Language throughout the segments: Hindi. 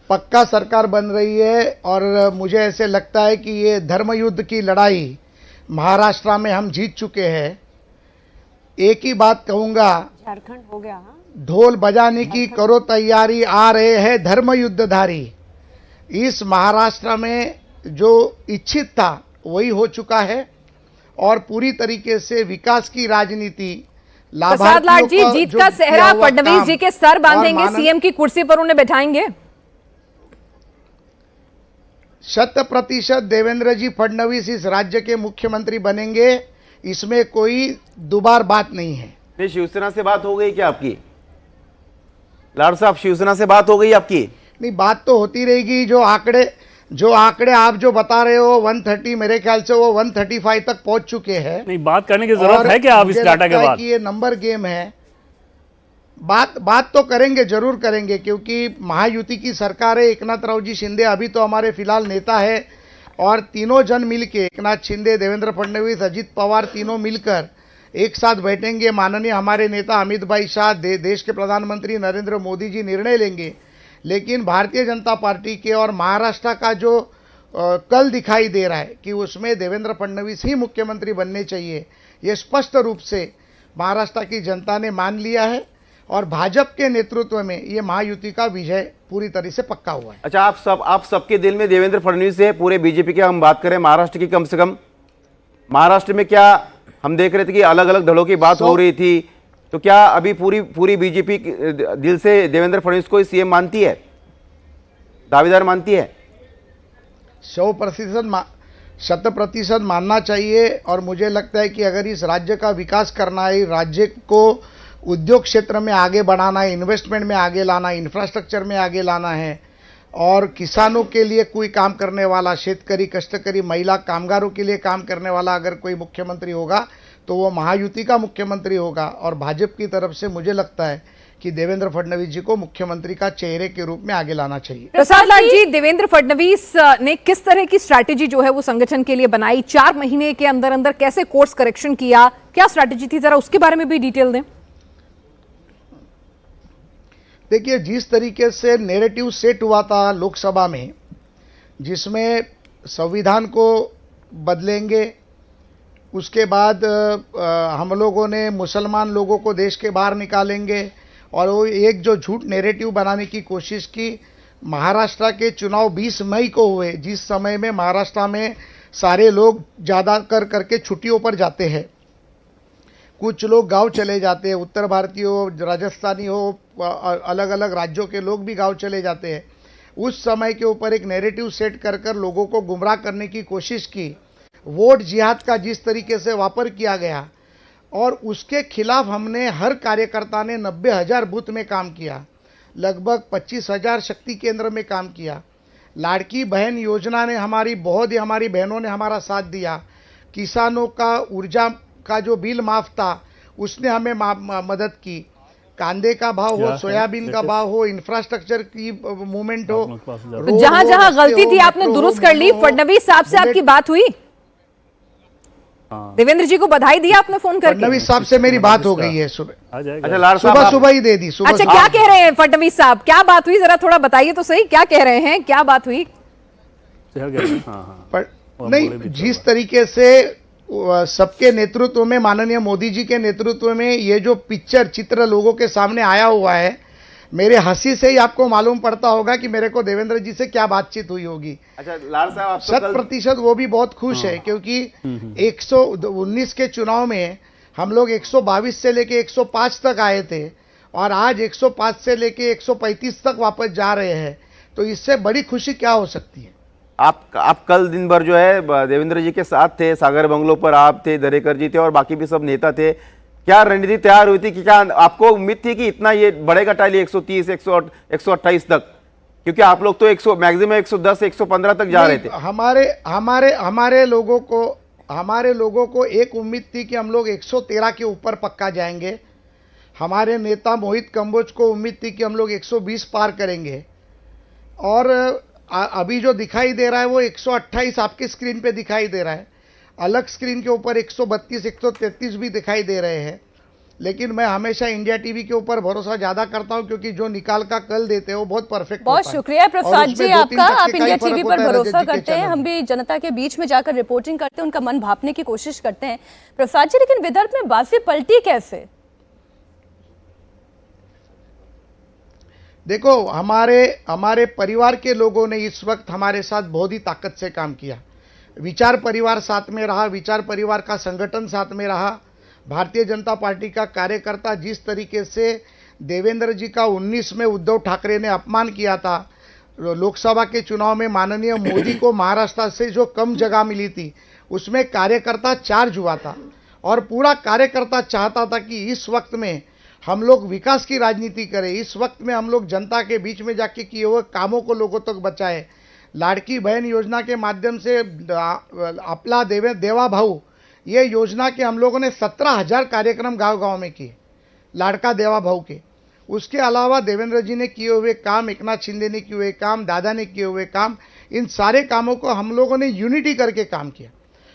पक्का सरकार बन रही है और मुझे ऐसे लगता है कि ये धर्म युद्ध की लड़ाई महाराष्ट्र में हम जीत चुके हैं। एक ही बात कहूंगा, झारखंड हो गया। हाँ, ढोल बजाने की करो तैयारी, आ रहे हैं धर्म युद्धधारी। इस महाराष्ट्र में जो इच्छित था वही हो चुका है और पूरी तरीके से विकास की राजनीति, प्रसाद लाड जी, जीत का सेहरा फडणवीस जी के सर बांधेंगे, सीएम की कुर्सी पर उन्हें बैठाएंगे। 100% देवेंद्र जी फडणवीस इस राज्य के मुख्यमंत्री बनेंगे, इसमें कोई दुबार बात नहीं है। नहीं, शिवसेना से बात हो गई क्या आपकी? लाड साहब, शिवसेना से बात हो गई आपकी? नहीं, बात तो होती रहेगी। जो आंकड़े आप जो बता रहे हो 130, मेरे ख्याल से वो 135 तक पहुंच चुके हैं। नहीं, बात करने की जरूरत है क्या आप इस डाटा के बाद? ये नंबर गेम है। बात तो करेंगे, जरूर करेंगे, क्योंकि महायुति की सरकार है। एकनाथ जी शिंदे अभी तो हमारे फिलहाल नेता है और तीनों जन मिलके, एकनाथ शिंदे, देवेंद्र फडणवीस, अजित पवार, तीनों मिलकर एक साथ बैठेंगे। माननीय हमारे नेता अमित भाई शाह, देश के प्रधानमंत्री नरेंद्र मोदी जी निर्णय लेंगे। लेकिन भारतीय जनता पार्टी के और महाराष्ट्र का जो कल दिखाई दे रहा है कि उसमें देवेंद्र फडणवीस ही मुख्यमंत्री बनने चाहिए, ये स्पष्ट रूप से महाराष्ट्र की जनता ने मान लिया है और भाजपा के नेतृत्व में ये महायुति का विजय पूरी तरह से पक्का हुआ है। अच्छा, आप सबके दिल में देवेंद्र फडणवीस है, पूरे बीजेपी के हम बात करें, महाराष्ट्र की कम से कम, महाराष्ट्र में क्या हम देख रहे थे कि अलग अलग दलों की बात हो रही थी, तो क्या अभी पूरी बीजेपी दिल से देवेंद्र फडणवीस को सीएम मानती है, दावेदार मानती है? 100% मानना चाहिए। और मुझे लगता है कि अगर इस राज्य का विकास करना है, राज्य को उद्योग क्षेत्र में आगे बढ़ाना है, इन्वेस्टमेंट में आगे लाना है, इंफ्रास्ट्रक्चर में आगे लाना है और किसानों के लिए कोई काम करने वाला, शेतकरी, कष्टकरी, महिला, कामगारों के लिए काम करने वाला अगर कोई मुख्यमंत्री होगा तो वो महायुति का मुख्यमंत्री होगा। और भाजपा की तरफ से मुझे लगता है कि देवेंद्र फडणवीस जी को मुख्यमंत्री का चेहरे के रूप में आगे लाना चाहिए। प्रसाद लाड जी, देवेंद्र फडणवीस ने किस तरह की स्ट्रैटेजी जो है वो संगठन के लिए बनाई, 4 महीने के अंदर अंदर कैसे कोर्स करेक्शन किया, क्या स्ट्रैटेजी थी, जरा उसके बारे में भी डिटेल दें। देखिए, जिस तरीके से नैरेटिव सेट हुआ था लोकसभा में, जिसमें संविधान को बदलेंगे, उसके बाद हम लोगों ने मुसलमान लोगों को देश के बाहर निकालेंगे और वो एक जो झूठ नैरेटिव बनाने की कोशिश की। महाराष्ट्र के चुनाव 20 मई को हुए, जिस समय में महाराष्ट्र में सारे लोग ज़्यादा करके छुट्टियों पर जाते हैं, कुछ लोग गांव चले जाते हैं, उत्तर भारतीय हो, राजस्थानी हो, अलग अलग राज्यों के लोग भी गांव चले जाते हैं। उस समय के ऊपर एक नैरेटिव सेट कर लोगों को गुमराह करने की कोशिश की। वोट जिहाद का जिस तरीके से वापर किया गया और उसके खिलाफ हमने, हर कार्यकर्ता ने 90,000 बूथ में काम किया, लगभग 25,000 शक्ति केंद्र में काम किया। लाड़की बहन योजना ने हमारी बहनों ने हमारा साथ दिया। किसानों का ऊर्जा का जो बिल माफ था उसने हमें मदद की। कांदे का भाव हो, सोयाबीन का भाव हो, इंफ्रास्ट्रक्चर की मूवमेंट हो, तो जहां जहां गलती थी आपने दुरुस्त कर ली। फडणवीस साहब से आपकी बात हुई? देवेंद्र जी को बधाई दिया आपने फोन करके? फडणवीस साहब से मेरी बात हो गई है सुबह। अच्छा, लाड साहब, सुबह ही दे दी। अच्छा, क्या कह रहे हैं फडणवीस साहब, क्या बात हुई, जरा थोड़ा बताइए तो सही, क्या कह रहे हैं, क्या बात हुई? नहीं, जिस तरीके से सबके नेतृत्व में, माननीय मोदी जी के नेतृत्व में ये जो चित्र लोगों के सामने आया हुआ है, मेरे हंसी से ही आपको मालूम पड़ता होगा कि मेरे को देवेंद्र जी से क्या बातचीत हुई होगी। अच्छा लाड साहब, आप 100% वो भी बहुत खुश है, क्योंकि 119 के चुनाव में हम लोग 122 से लेके 105 तक आए थे और आज 105 से लेके 135 तक वापस जा रहे हैं। तो इससे बड़ी खुशी क्या हो सकती है? आप कल दिन भर जो है देवेंद्र जी के साथ थे, सागर बंगलो पर आप थे, दरेकर जी थे और बाकी भी सब नेता थे। क्या रणनीति तैयार हुई थी कि क्या आपको उम्मीद थी कि इतना ये बढ़ेगा टाली 130, 128 तक? क्योंकि आप लोग तो 100 मैक्सिमम 110, 115 तक जा रहे थे। हमारे लोगों को एक उम्मीद थी कि हम लोग 113 के ऊपर पक्का जाएंगे। हमारे नेता मोहित कंबोज को उम्मीद थी कि हम लोग 120 पार करेंगे और अभी जो दिखाई दे रहा है वो 128 आपके स्क्रीन पे दिखाई दे रहा है। अलग स्क्रीन के ऊपर 132, 133 भी दिखाई दे रहे हैं। लेकिन मैं हमेशा इंडिया टीवी के ऊपर भरोसा ज्यादा करता हूं, क्योंकि जो निकाल का कल देते हैं वो बहुत परफेक्ट बहुत होता है। शुक्रिया प्रसाद जी आपका। आप इंडिया टीवी पर भरोसा रजत जी के करते हैं, चैनल हम भी जनता के बीच में जाकर रिपोर्टिंग करते हैं, उनका मन भापने की कोशिश करते हैं। प्रसाद जी, लेकिन विदर्भ में बाजी पलटी कैसे? देखो, हमारे परिवार के लोगों ने इस वक्त हमारे साथ बहुत ही ताकत से काम किया। विचार परिवार साथ में रहा, विचार परिवार का संगठन साथ में रहा। भारतीय जनता पार्टी का कार्यकर्ता जिस तरीके से देवेंद्र जी का 19 में उद्धव ठाकरे ने अपमान किया था, लोकसभा के चुनाव में माननीय मोदी को महाराष्ट्र से जो कम जगह मिली थी उसमें कार्यकर्ता चार्ज हुआ था, और पूरा कार्यकर्ता चाहता था कि इस वक्त में हम लोग विकास की राजनीति करें, इस वक्त में हम लोग जनता के बीच में जाके किए हुए कामों को लोगों तक बचाएं। लाड़की बहन योजना के माध्यम से अपना देवा भाऊ, ये योजना के हम लोगों ने 17,000 कार्यक्रम गांव-गांव में किए, लाड़का देवा भाऊ के। उसके अलावा देवेंद्र जी ने किए हुए काम, एकनाथ शिंदे ने किए हुए काम, दादा ने किए हुए काम, इन सारे कामों को हम लोगों ने यूनिटी करके काम किया।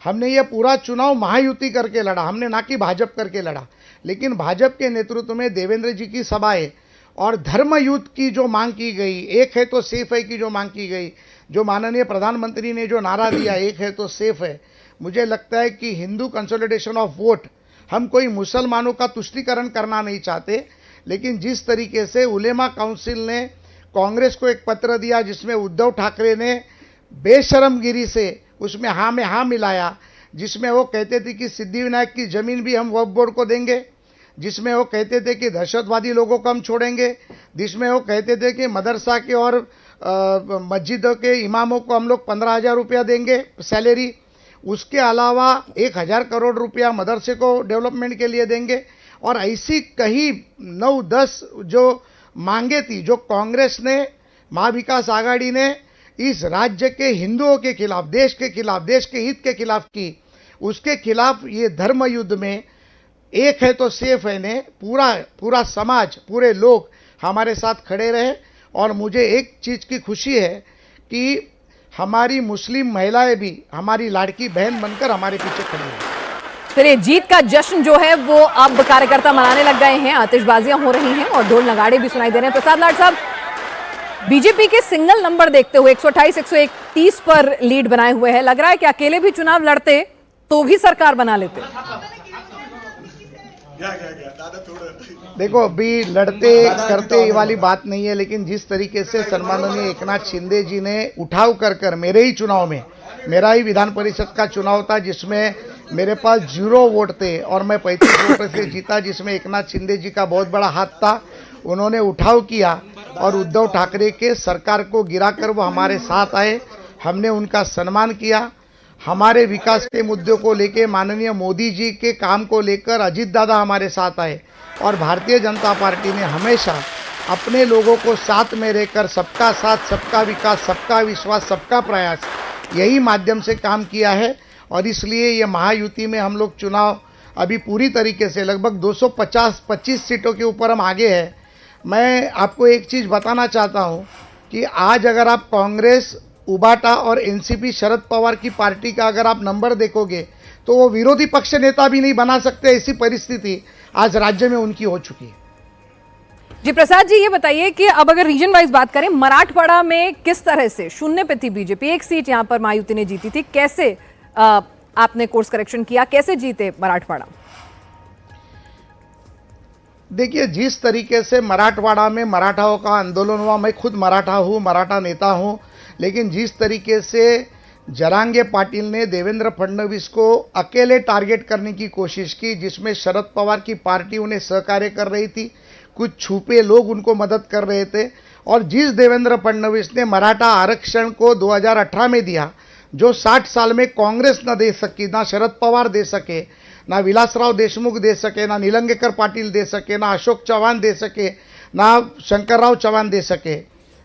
हमने ये पूरा चुनाव महायुति करके लड़ा, हमने ना कि भाजपा करके लड़ा। लेकिन भाजपा के नेतृत्व में देवेंद्र जी की सभाएं और धर्म युद्ध की जो मांग की गई, एक है तो सेफ है की जो मांग की गई, जो माननीय प्रधानमंत्री ने जो नारा दिया, एक है तो सेफ है, मुझे लगता है कि हिंदू कंसोलिडेशन ऑफ वोट, हम कोई मुसलमानों का तुष्टीकरण करना नहीं चाहते। लेकिन जिस तरीके से उलेमा काउंसिल ने कांग्रेस को एक पत्र दिया जिसमें उद्धव ठाकरे ने बेशरमगिरी से उसमें हाँ में हाँ मिलाया, जिसमें वो कहते थे कि सिद्धिविनायक की जमीन भी हम वक्फ बोर्ड को देंगे, जिसमें वो कहते थे कि दहशतवादी लोगों को हम छोड़ेंगे, जिसमें वो कहते थे कि मदरसा के और मस्जिदों के इमामों को हम लोग 15,000 रुपया देंगे सैलरी, उसके अलावा 1,000 करोड़ रुपया मदरसे को डेवलपमेंट के लिए देंगे। और ऐसी कहीं 9-10 जो मांगे थी, जो कांग्रेस ने, महाविकास आघाड़ी ने इस राज्य के हिंदुओं के खिलाफ, देश के खिलाफ, देश के हित के खिलाफ की, उसके खिलाफ ये धर्म युद्ध में एक है तो सेफ है ने पूरा समाज, पूरे लोग हमारे साथ खड़े रहे। और मुझे एक चीज़ की खुशी है कि हमारी मुस्लिम महिलाएं भी हमारी लाड़की बहन बनकर हमारे पीछे खड़ी हैं। चलिए, जीत का जश्न जो है वो अब कार्यकर्ता मनाने लग गए हैं, आतिशबाजियां हो रही हैं और ढोल नगाड़े भी सुनाई दे रहे हैं। प्रसाद लाड साहब, बीजेपी के सिंगल नंबर देखते हुए 128-131 पर लीड बनाए हुए है, लग रहा है कि अकेले भी चुनाव लड़ते तो भी सरकार बना लेते। देखो, अभी लड़ते करते ये वाली बात नहीं है, लेकिन जिस तरीके से सम्माननीय एकनाथ शिंदे जी ने उठाव कर मेरे ही चुनाव में, मेरा ही विधान परिषद का चुनाव था जिसमें मेरे पास 0 वोट थे और मैं 35 वोट से जीता, जिसमें एकनाथ शिंदे जी का बहुत बड़ा हाथ था। उन्होंने उठाव किया और उद्धव ठाकरे के सरकार को गिराकर वो हमारे साथ आए, हमने उनका सम्मान किया। हमारे विकास के मुद्दों को लेकर, माननीय मोदी जी के काम को लेकर अजीत दादा हमारे साथ आए, और भारतीय जनता पार्टी ने हमेशा अपने लोगों को साथ में रहकर सबका साथ, सबका विकास, सबका विश्वास, सबका प्रयास, यही माध्यम से काम किया है। और इसलिए ये महायुति में हम लोग चुनाव अभी पूरी तरीके से लगभग 225 सीटों के ऊपर हम आगे हैं। मैं आपको एक चीज़ बताना चाहता हूँ कि आज अगर आप कांग्रेस, उबाटा और एनसीपी शरद पवार की पार्टी का अगर आप नंबर देखोगे तो वो विरोधी पक्ष नेता भी नहीं बना सकते, ऐसी परिस्थिति आज राज्य में उनकी हो चुकी है। जी प्रसाद जी, ये बताइए कि अब अगर रीजन वाइज बात करें, मराठवाड़ा में किस तरह से शून्य पे थी बीजेपी, एक सीट यहां पर मायावती ने जीती थी, कैसे आपने कोर्स करेक्शन किया, कैसे जीते मराठवाड़ा? देखिए, जिस तरीके से मराठवाड़ा में मराठाओं का आंदोलन हुआ, मैं खुद मराठा हूँ, मराठा नेता हूँ, लेकिन जिस तरीके से जरांगे पाटिल ने देवेंद्र फडणवीस को अकेले टारगेट करने की कोशिश की, जिसमें शरद पवार की पार्टी उन्हें सहकार्य कर रही थी, कुछ छुपे लोग उनको मदद कर रहे थे, और जिस देवेंद्र फडणवीस ने मराठा आरक्षण को 2018 में दिया, जो 60 साल में कांग्रेस न दे सकी, ना शरद पवार दे सके, ना विलासराव देशमुख दे सके, ना निलंगेकर पाटिल दे सके, ना अशोक चव्हाण दे सके, ना शंकरराव चव्हाण दे सके,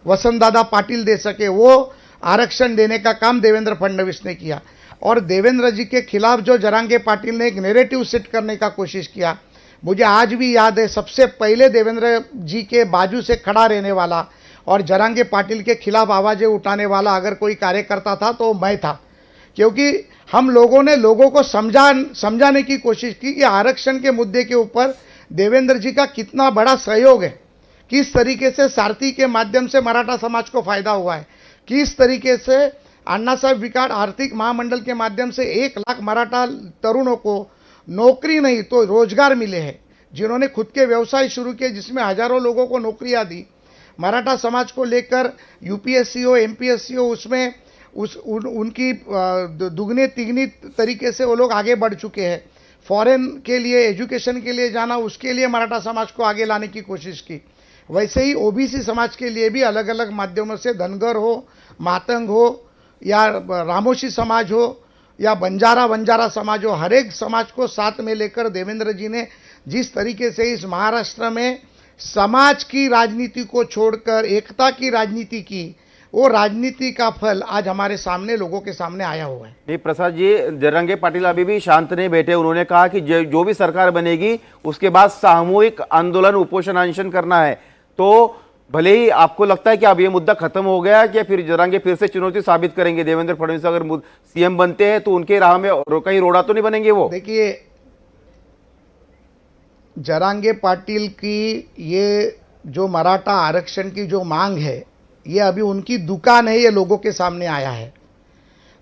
वसंतदादा पाटिल दे सके, वो आरक्षण देने का काम देवेंद्र फडणवीस ने किया। और देवेंद्र जी के खिलाफ जो जरांगे पाटिल ने एक नैरेटिव सेट करने का कोशिश किया, मुझे आज भी याद है, सबसे पहले देवेंद्र जी के बाजू से खड़ा रहने वाला और जरांगे पाटिल के खिलाफ आवाज़ें उठाने वाला अगर कोई कार्यकर्ता था तो मैं था, क्योंकि हम लोगों ने लोगों को समझाने की कोशिश की कि आरक्षण के मुद्दे के ऊपर देवेंद्र जी का कितना बड़ा सहयोग है, किस तरीके से सारथी के माध्यम से मराठा समाज को फायदा हुआ है, किस तरीके से अन्ना साहब विकास आर्थिक महामंडल के माध्यम से 1 लाख मराठा तरुणों को नौकरी नहीं तो रोजगार मिले हैं, जिन्होंने खुद के व्यवसाय शुरू किए जिसमें हजारों लोगों को नौकरियां दी। मराठा समाज को लेकर यूपीएससी हो एमपीएससी हो उसमें उनकी दुगने तिगनी तरीके से वो लोग आगे बढ़ चुके हैं। फॉरेन के लिए एजुकेशन के लिए जाना, उसके लिए मराठा समाज को आगे लाने की कोशिश की। वैसे ही ओबीसी समाज के लिए भी अलग अलग माध्यमों से धनगर हो, मातंग हो या रामोशी समाज हो या बंजारा समाज हो, हर एक समाज को साथ में लेकर देवेंद्र जी ने जिस तरीके से इस महाराष्ट्र में समाज की राजनीति को छोड़कर एकता की राजनीति की, वो राजनीति का फल आज हमारे सामने लोगों के सामने आया हुआ है। नहीं प्रसाद जी, जरंगे पाटिल अभी भी शांत नहीं बैठे। उन्होंने कहा कि जो भी सरकार बनेगी उसके बाद सामूहिक आंदोलन उपोषण अनशन करना है। तो भले ही आपको लगता है कि अब ये मुद्दा खत्म हो गया कि फिर जरंगे फिर से चुनौती साबित करेंगे? देवेंद्र फडणवीस अगर सीएम बनते हैं तो उनके राह में कहीं रोड़ा तो नहीं बनेंगे वो? देखिए, जरांगे पाटिल की ये जो मराठा आरक्षण की जो मांग है, ये अभी उनकी दुकान है, ये लोगों के सामने आया है।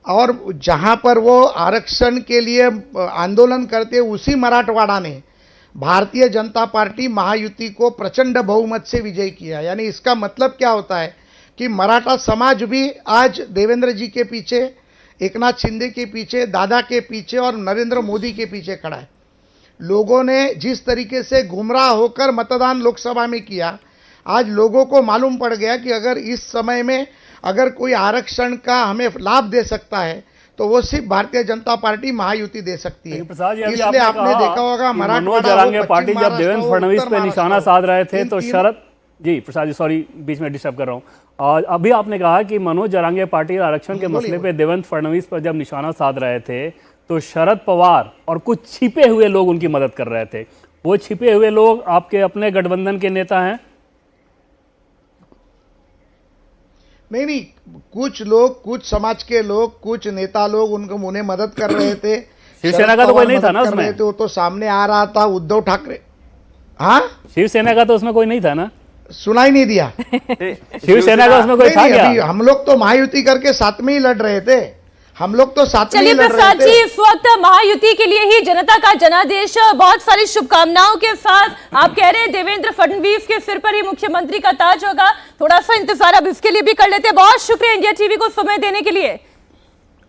और जहां पर वो आरक्षण के लिए आंदोलन करते उसी मराठवाड़ा ने भारतीय जनता पार्टी महायुति को प्रचंड बहुमत से विजय किया। यानी इसका मतलब क्या होता है कि मराठा समाज भी आज देवेंद्र जी के पीछे, एकनाथ शिंदे के पीछे, दादा के पीछे और नरेंद्र मोदी के पीछे खड़ा है। लोगों ने जिस तरीके से गुमराह होकर मतदान लोकसभा में किया, आज लोगों को मालूम पड़ गया कि अगर इस समय में अगर कोई आरक्षण का हमें लाभ दे सकता है तो वो सिर्फ भारतीय जनता पार्टी महायुति दे सकती है। इसलिए आपने देखा होगा मनोज जरांगे पाटिल जब देवेंद्र फडणवीस पे निशाना साध रहे थे तो शरद जी, प्रसाद जी सॉरी बीच में डिस्टर्ब कर रहा हूँ। और अभी आपने कहा कि मनोज जरांगे पाटिल आरक्षण के मसले पे देवेंद्र फडणवीस पर जब निशाना साध रहे थे तो शरद पवार और कुछ छिपे हुए लोग उनकी मदद कर रहे थे। वो छिपे हुए लोग आपके अपने गठबंधन के नेता हैं? नहीं, कुछ लोग, कुछ समाज के लोग, कुछ नेता लोग उन्हें मदद कर रहे थे। शिवसेना का तो कोई नहीं था ना उसमें? वो तो सामने आ रहा था उद्धव ठाकरे। हाँ, शिवसेना का तो उसमें कोई नहीं था ना? सुनाई नहीं दिया? शिवसेना का उसमें कोई था क्या? हम लोग तो महायुति करके साथ में ही लड़ रहे थे, हम लोग तो साथ में ही लड़ रहे थे। चलिए प्रसाद जी, इस वक्त महायुति के लिए ही जनता का जनादेश, बहुत सारी शुभकामनाओं के साथ आप कह रहे हैं देवेंद्र फडणवीस के सिर पर ही मुख्यमंत्री का ताज होगा। थोड़ा सा इंतजार अब इसके लिए भी कर लेते हैं। बहुत शुक्रिया इंडिया टीवी को समय देने के लिए।